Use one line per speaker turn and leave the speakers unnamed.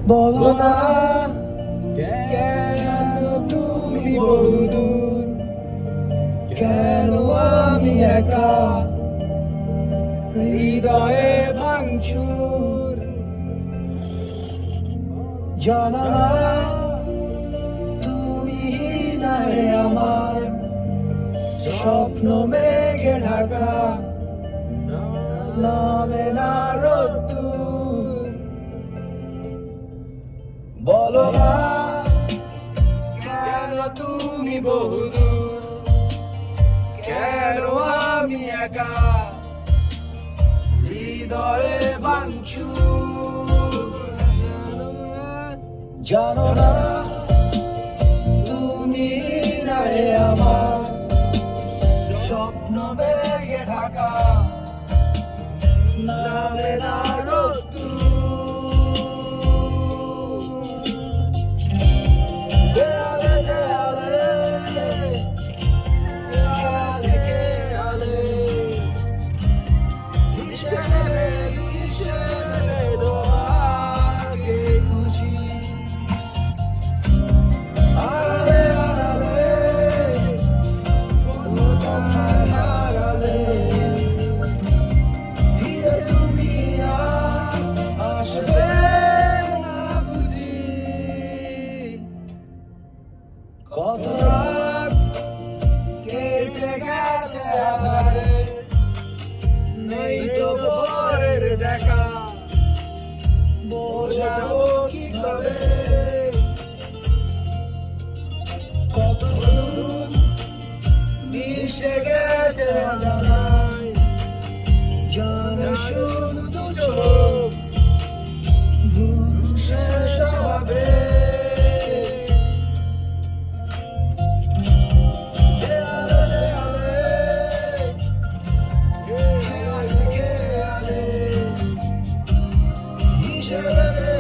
বলো না কেন তুমি বহুদূর, কেন আমি একা হৃদয়ে ভাঙচুর। জানো না তুমি নাই আমার স্বপ্ন মেঘে ঢাকা, নামে না রোদ্দুর। বলো না কেন তুমি বহুদূর, কেন আমি একা হৃদয়ে ভাঙচুর। জানো না তুমি নাই আমার স্বপ্ন মেঘে ঢাকা, নামে না রোদ্দুর। দেয়ালে দেয়ালে খেয়ালে খেয়ালে হিসেবে হিসেবে তোমাকে খুঁজি। আড়ালে আড়ালে কোনো কথায় হারালে ফিরে তুমি আর আসবে না বুঝি। কত রাত কেটে গেছে আধারে, নেই তো ভোরের দেখা, বোঝাবো কি করে। কত ভুল মিশে গেছে অজানায়, জানে শুধু দু চোখ ভুল শেষ হবে। দেয়ালে দেয়ালে খেয়ালে খেয়ালে হিসেবে